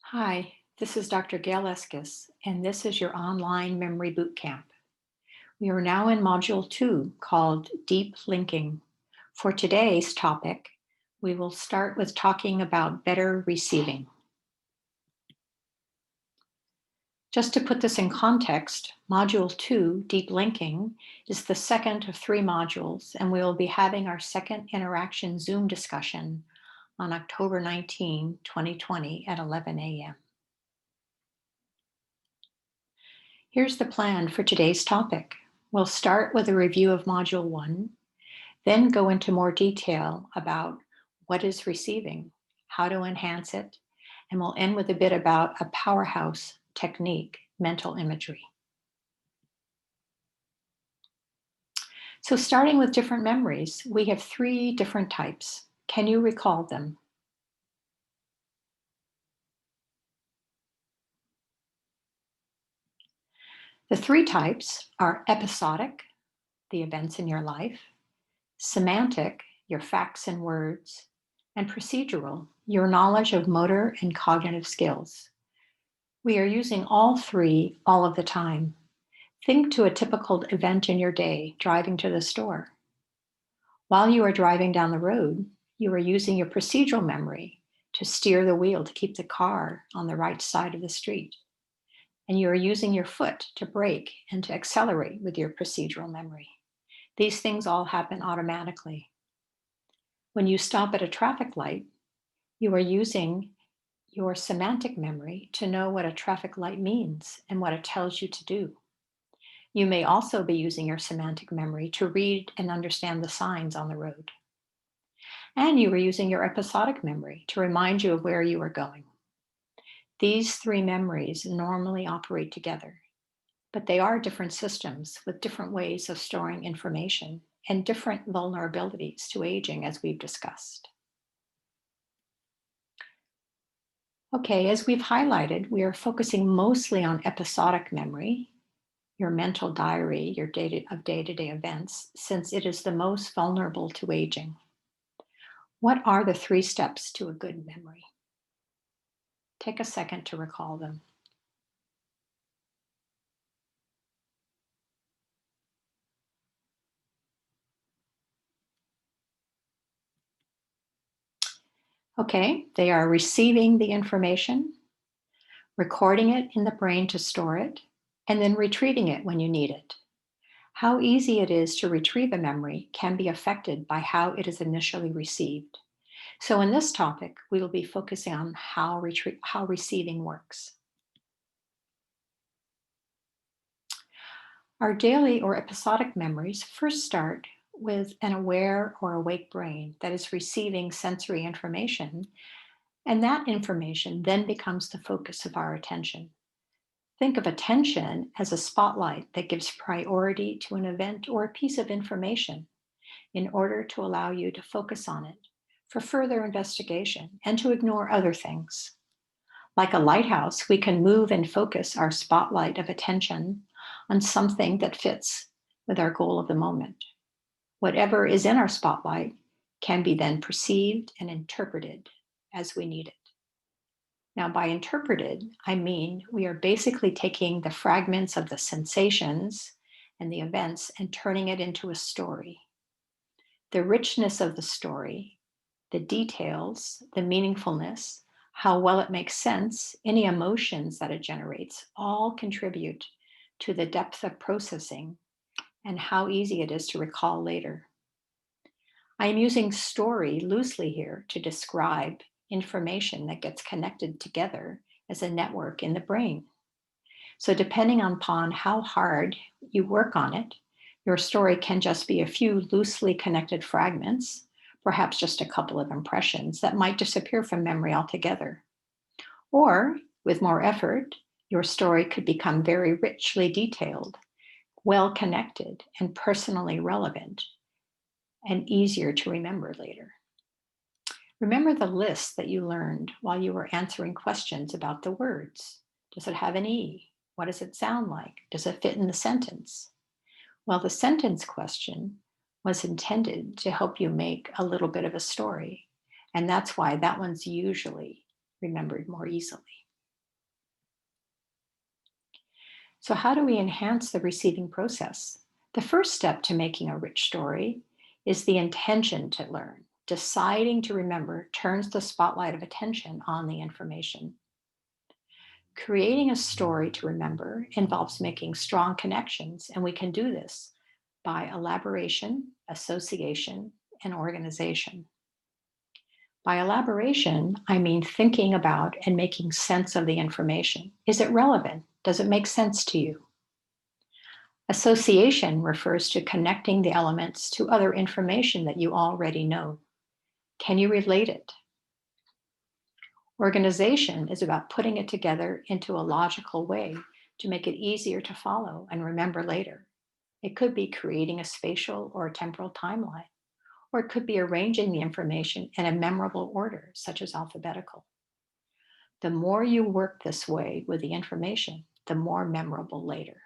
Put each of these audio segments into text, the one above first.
Hi, this is Dr. Gail Eskis, and this is your online memory boot camp. We are now in Module 2 called Deep Linking. For today's topic, we will start with talking about better receiving. Just to put this in context, Module 2, Deep Linking, is the second of 3 modules, and we will be having our second interaction Zoom discussion on October 19, 2020 at 11 a.m. Here's the plan for today's topic. We'll start with a review of Module 1, then go into more detail about what is receiving, how to enhance it, and we'll end with a bit about a powerhouse technique, mental imagery. So starting with different memories, we have 3 different types. Can you recall them? The 3 types are episodic, the events in your life; semantic, your facts and words; and procedural, your knowledge of motor and cognitive skills. We are using all 3 all of the time. Think to a typical event in your day, driving to the store. While you are driving down the road, you are using your procedural memory to steer the wheel to keep the car on the right side of the street. And you are using your foot to brake and to accelerate with your procedural memory. These things all happen automatically. When you stop at a traffic light, you are using your semantic memory to know what a traffic light means and what it tells you to do. You may also be using your semantic memory to read and understand the signs on the road. And you are using your episodic memory to remind you of where you are going. These 3 memories normally operate together, but they are different systems with different ways of storing information and different vulnerabilities to aging, as we've discussed. Okay, as we've highlighted, we are focusing mostly on episodic memory, your mental diary, your day-to-day events, since it is the most vulnerable to aging. What are the 3 steps to a good memory? Take a second to recall them. Okay, they are receiving the information, recording it in the brain to store it, and then retrieving it when you need it. How easy it is to retrieve a memory can be affected by how it is initially received. So in this topic, we will be focusing on how receiving works. Our daily or episodic memories first start with an aware or awake brain that is receiving sensory information, and that information then becomes the focus of our attention. Think of attention as a spotlight that gives priority to an event or a piece of information in order to allow you to focus on it for further investigation and to ignore other things. Like a lighthouse, we can move and focus our spotlight of attention on something that fits with our goal of the moment. Whatever is in our spotlight can be then perceived and interpreted as we need it. Now, by interpreted, I mean we are basically taking the fragments of the sensations and the events and turning it into a story. The richness of the story, the details, the meaningfulness, how well it makes sense, any emotions that it generates, all contribute to the depth of processing and how easy it is to recall later. I am using story loosely here to describe information that gets connected together as a network in the brain. So depending upon how hard you work on it, your story can just be a few loosely connected fragments, perhaps just a couple of impressions that might disappear from memory altogether. Or, with more effort, your story could become very richly detailed, well connected, and personally relevant, and easier to remember later. Remember the list that you learned while you were answering questions about the words. Does it have an E? What does it sound like? Does it fit in the sentence? Well, the sentence question was intended to help you make a little bit of a story. And that's why that one's usually remembered more easily. So, how do we enhance the receiving process? The first step to making a rich story is the intention to learn. Deciding to remember turns the spotlight of attention on the information. Creating a story to remember involves making strong connections, and we can do this by elaboration, association, and organization. By elaboration, I mean thinking about and making sense of the information. Is it relevant? Does it make sense to you? Association refers to connecting the elements to other information that you already know. Can you relate it? Organization is about putting it together into a logical way to make it easier to follow and remember later. It could be creating a spatial or a temporal timeline, or it could be arranging the information in a memorable order, such as alphabetical. The more you work this way with the information, the more memorable later.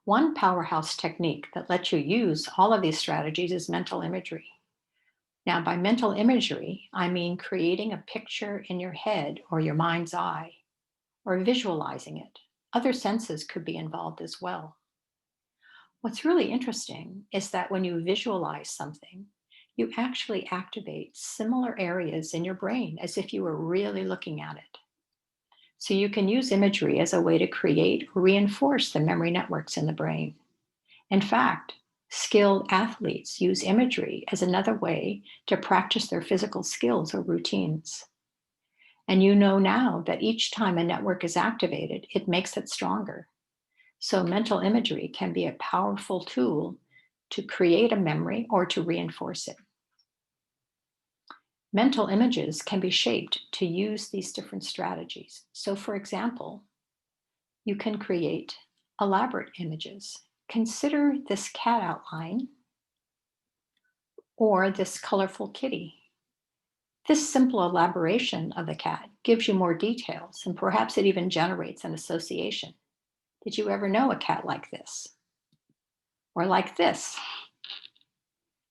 One powerhouse technique that lets you use all of these strategies is mental imagery. Now, by mental imagery, I mean creating a picture in your head or your mind's eye, or visualizing it. Other senses could be involved as well. What's really interesting is that when you visualize something, you actually activate similar areas in your brain as if you were really looking at it. So you can use imagery as a way to create or reinforce the memory networks in the brain. In fact, skilled athletes use imagery as another way to practice their physical skills or routines. And you know now that each time a network is activated, it makes it stronger. So mental imagery can be a powerful tool to create a memory or to reinforce it. Mental images can be shaped to use these different strategies. So, for example, you can create elaborate images. Consider this cat outline or this colorful kitty. This simple elaboration of the cat gives you more details, and perhaps it even generates an association. Did you ever know a cat like this? Or like this?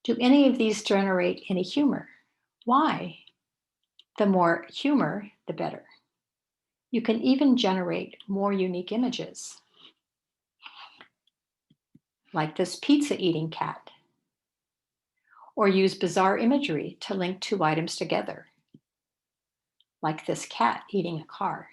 Do any of these generate any humor? Why? The more humor, the better. You can even generate more unique images, like this pizza eating cat, or use bizarre imagery to link two items together, like this cat eating a car.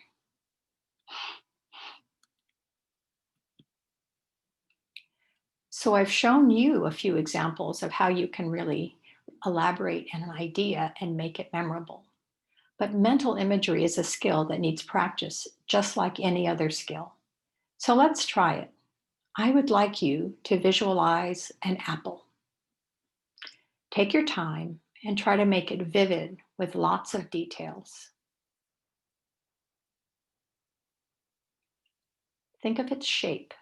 So I've shown you a few examples of how you can really elaborate an idea and make it memorable. But mental imagery is a skill that needs practice, just like any other skill. So let's try it. I would like you to visualize an apple. Take your time and try to make it vivid with lots of details. Think of its shape.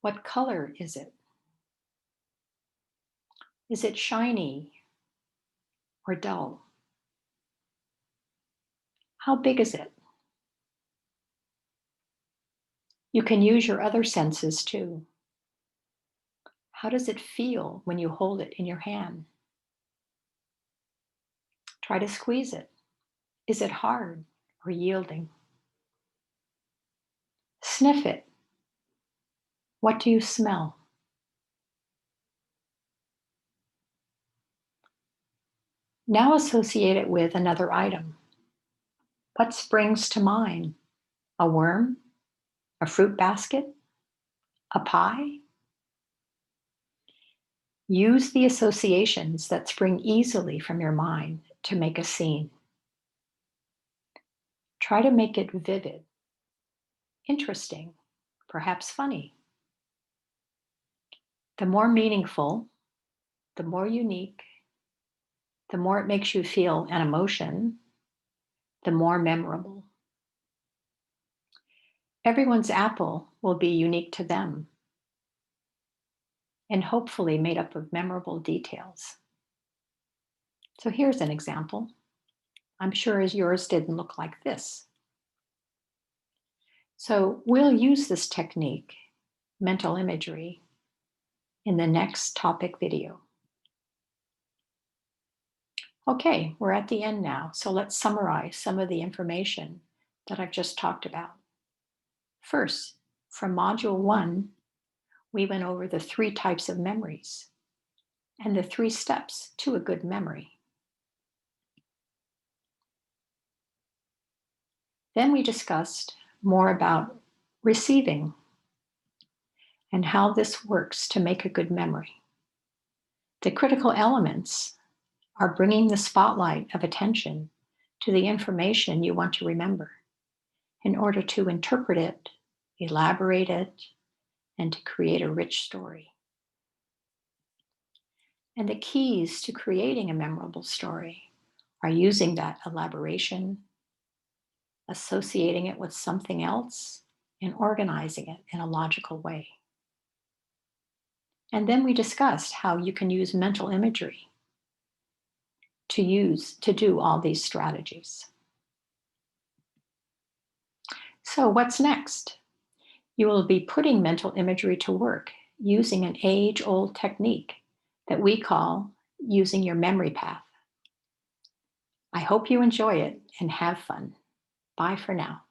What color is it? Is it shiny or dull? How big is it? You can use your other senses too. How does it feel when you hold it in your hand? Try to squeeze it. Is it hard or yielding? Sniff it. What do you smell? Now associate it with another item. What springs to mind? A worm? A fruit basket? A pie? Use the associations that spring easily from your mind to make a scene. Try to make it vivid, interesting, perhaps funny. The more meaningful, the more unique, the more it makes you feel an emotion, the more memorable. Everyone's apple will be unique to them and hopefully made up of memorable details. So here's an example. I'm sure as yours didn't look like this. So we'll use this technique, mental imagery, in the next topic video. Okay, we're at the end now. So let's summarize some of the information that I've just talked about. First, from Module 1, we went over the 3 types of memories and the 3 steps to a good memory. Then we discussed more about receiving and how this works to make a good memory. The critical elements are bringing the spotlight of attention to the information you want to remember in order to interpret it, elaborate it, and to create a rich story. And the keys to creating a memorable story are using that elaboration, associating it with something else, and organizing it in a logical way. And then we discussed how you can use mental imagery to do all these strategies. So what's next? You will be putting mental imagery to work using an age-old technique that we call using your memory path. I hope you enjoy it and have fun. Bye for now.